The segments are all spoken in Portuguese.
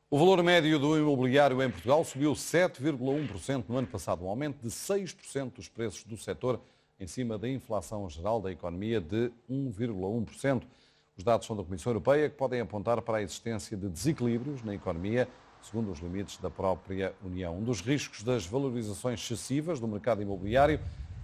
O valor médio do imobiliário em Portugal subiu 7,1% no ano passado, um aumento de 6% dos preços do setor, em cima da inflação geral da economia de 1,1%. Os dados são da Comissão Europeia, que podem apontar para a existência de desequilíbrios na economia, segundo os limites da própria União. Um dos riscos das valorizações excessivas do mercado imobiliário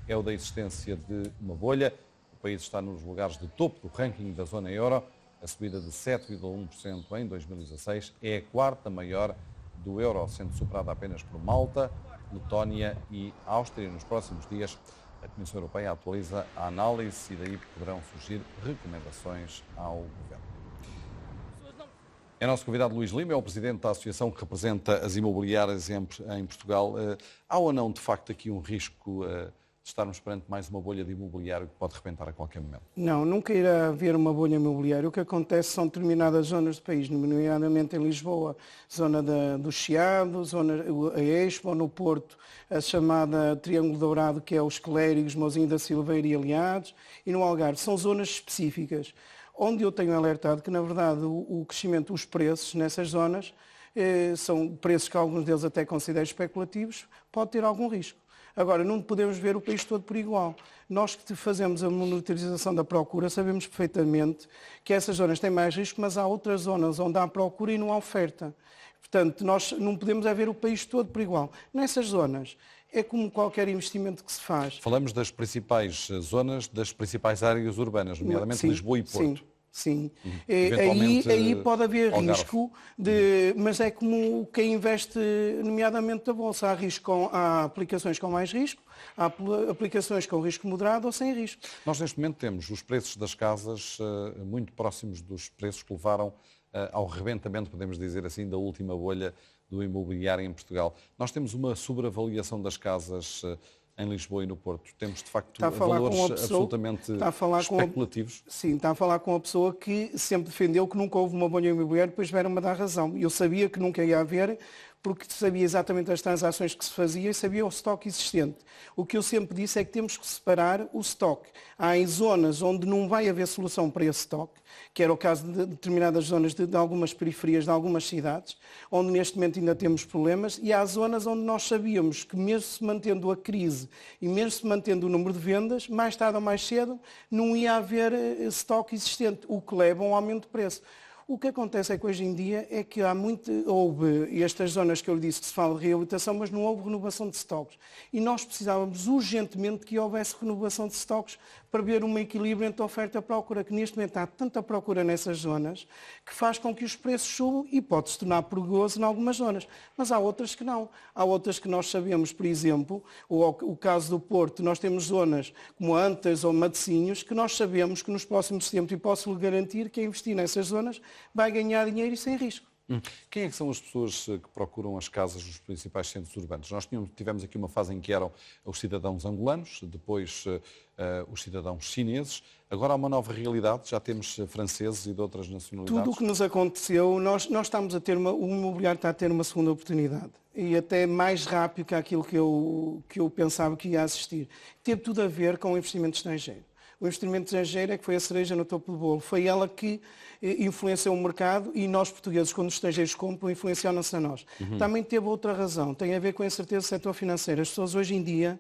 é o da existência de uma bolha. O país está nos lugares de topo do ranking da zona euro. A subida de 7,1% em 2016 é a quarta maior do euro, sendo superada apenas por Malta, Letónia e Áustria. Nos próximos dias, a Comissão Europeia atualiza a análise e daí poderão surgir recomendações ao Governo. É nosso convidado Luís Lima, é o presidente da associação que representa as imobiliárias em Portugal. Há ou não, de facto, aqui um risco de estarmos perante mais uma bolha de imobiliário que pode rebentar a qualquer momento? Não, nunca irá haver uma bolha imobiliária. O que acontece são determinadas zonas do país, nomeadamente em Lisboa, zona do Chiado, zona a Expo, no Porto, a chamada Triângulo Dourado, que é os Clérigos, Mousinho da Silveira e Aliados, e no Algarve. São zonas específicas, onde eu tenho alertado que, na verdade, o crescimento dos preços nessas zonas são preços que alguns deles até consideram especulativos, pode ter algum risco. Agora, não podemos ver o país todo por igual. Nós que fazemos a monitorização da procura sabemos perfeitamente que essas zonas têm mais risco, mas há outras zonas onde há procura e não há oferta. Portanto, nós não podemos ver o país todo por igual. Nessas zonas, é como qualquer investimento que se faz. Falamos das principais zonas, das principais áreas urbanas, nomeadamente Sim, Lisboa e Porto. Sim. Sim, aí pode haver risco, mas é como quem investe, nomeadamente da Bolsa. Há aplicações com mais risco, há aplicações com risco moderado ou sem risco. Nós neste momento temos os preços das casas muito próximos dos preços que levaram ao rebentamento, podemos dizer assim, da última bolha do imobiliário em Portugal. Nós temos uma sobreavaliação das casas em Lisboa e no Porto. Temos, de facto, valores absolutamente especulativos. Sim, está a falar com uma pessoa que sempre defendeu que nunca houve uma bolha imobiliária, depois vieram-me a dar razão. Eu sabia que nunca ia haver, porque sabia exatamente as transações que se fazia e sabia o estoque existente. O que eu sempre disse é que temos que separar o estoque. Há em zonas onde não vai haver solução para esse estoque, que era o caso de determinadas zonas de algumas periferias de algumas cidades, onde neste momento ainda temos problemas, e há zonas onde nós sabíamos que mesmo se mantendo a crise e mesmo se mantendo o número de vendas, mais tarde ou mais cedo não ia haver estoque existente, o que leva a um aumento de preço. O que acontece é que hoje em dia é que houve estas zonas que eu lhe disse que se fala de reabilitação, mas não houve renovação de estoques. E nós precisávamos urgentemente que houvesse renovação de estoques para ver um equilíbrio entre a oferta e a procura, que neste momento há tanta procura nessas zonas que faz com que os preços subam e pode se tornar perigoso em algumas zonas. Mas há outras que não. Há outras que nós sabemos, por exemplo, o caso do Porto, nós temos zonas como Antas ou Matosinhos que nós sabemos que nos próximos tempos, e posso lhe garantir que investir nessas zonas vai ganhar dinheiro e sem risco. Quem é que são as pessoas que procuram as casas nos principais centros urbanos? Nós tivemos aqui uma fase em que eram os cidadãos angolanos, depois os cidadãos chineses. Agora há uma nova realidade, já temos franceses e de outras nacionalidades. Tudo o que nos aconteceu, nós estamos a ter o imobiliário está a ter uma segunda oportunidade. E até mais rápido que aquilo que eu pensava que ia assistir. Teve tudo a ver com o investimento estrangeiro. O investimento estrangeiro é que foi a cereja no topo do bolo. Foi ela que influenciou o mercado e nós, portugueses, quando os estrangeiros compram, influenciaram-se a nós. Também teve outra razão, tem a ver com a incerteza do setor financeiro. As pessoas hoje em dia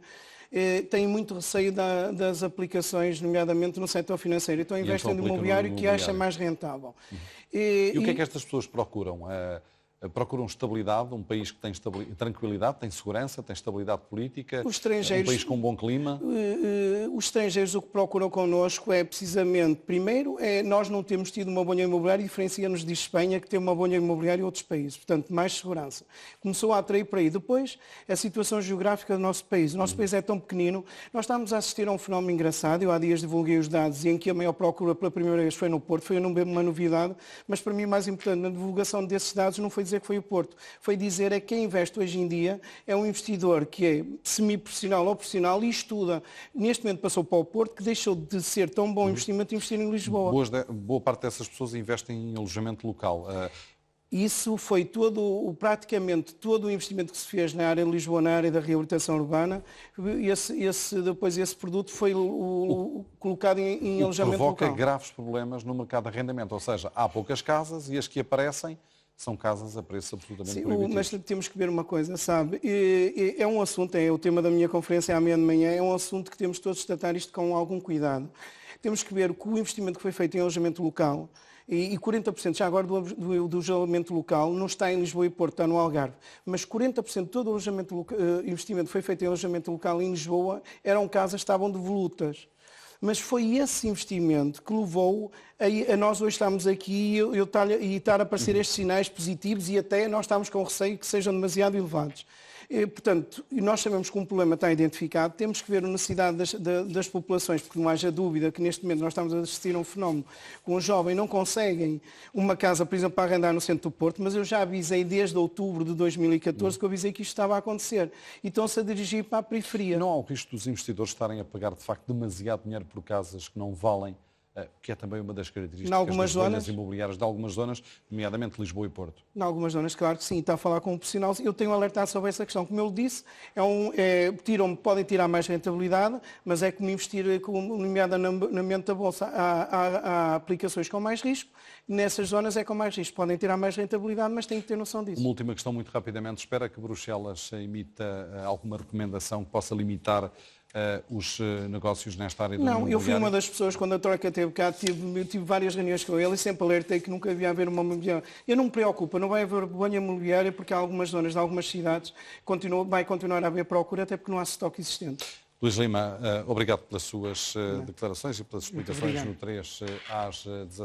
têm muito receio das aplicações, nomeadamente no setor financeiro. Então investem no imobiliário que acha mais rentável. E o que é que estas pessoas procuram? Procuram estabilidade, um país que tem tranquilidade, tem segurança, tem estabilidade política, um país com um bom clima? Os estrangeiros o que procuram connosco é precisamente, primeiro, nós não temos tido uma bolha imobiliária, diferencia-nos de Espanha, que tem uma bolha imobiliária em outros países, portanto, mais segurança. Começou a atrair para aí. Depois, a situação geográfica do nosso país. O nosso país é tão pequenino, nós estamos a assistir a um fenómeno engraçado. Eu há dias divulguei os dados em que a maior procura pela primeira vez foi no Porto, foi uma novidade, mas para mim o mais importante na divulgação desses dados não foi dizer que foi o Porto. Foi dizer que quem investe hoje em dia é um investidor que é semi-profissional ou profissional e estuda. Neste momento passou para o Porto, que deixou de ser tão bom investimento investir em Lisboa. Boa parte dessas pessoas investem em alojamento local. Isso foi praticamente todo o investimento que se fez na área de Lisboa, na área da reabilitação urbana. Depois esse produto foi colocado em alojamento local. Provoca graves problemas no mercado de arrendamento. Ou seja, há poucas casas e as que aparecem são casas a preços absolutamente Sim, proibitivos. mas temos que ver uma coisa, sabe? É um assunto, é o tema da minha conferência amanhã de manhã, é um assunto que temos todos de tratar isto com algum cuidado. Temos que ver que o investimento que foi feito em alojamento local, e 40% já agora do alojamento local não está em Lisboa e Porto, está no Algarve, mas 40% de todo o investimento que foi feito em alojamento local em Lisboa eram casas que estavam devolutas. Mas foi esse investimento que levou a nós hoje estarmos aqui e estar a aparecer estes sinais positivos e até nós estamos com receio que sejam demasiado elevados. Portanto, nós sabemos que um problema está identificado, temos que ver a necessidade das populações, porque não haja dúvida que neste momento nós estamos a assistir a um fenómeno que os jovens não conseguem uma casa, por exemplo, para arrendar no centro do Porto, mas eu já avisei desde outubro de 2014 que eu avisei que isto estava a acontecer e estão-se a dirigir para a periferia. Não há o risco dos investidores estarem a pagar, de facto, demasiado dinheiro por casas que não valem, que é também uma das características das bolhas imobiliárias de algumas zonas, nomeadamente Lisboa e Porto? Em algumas zonas, claro que sim, está a falar com um profissional. Eu tenho alertado sobre essa questão. Como eu disse, podem tirar mais rentabilidade, mas é como investir, nomeadamente da Bolsa, há aplicações com mais risco. Nessas zonas é com mais risco. Podem tirar mais rentabilidade, mas têm que ter noção disso. Uma última questão, muito rapidamente. Espera que Bruxelas emita alguma recomendação que possa limitar os negócios nesta área do imobiliário? Não, eu fui uma das pessoas, quando a Troika esteve cá, tive várias reuniões com ele e sempre alertei que nunca havia haver uma imobiliária. Eu não me preocupo, não vai haver bolha imobiliária porque há algumas zonas de algumas cidades vai continuar a haver procura, até porque não há estoque existente. Luís Lima, obrigado pelas suas declarações e pelas explicações no 3 às 17.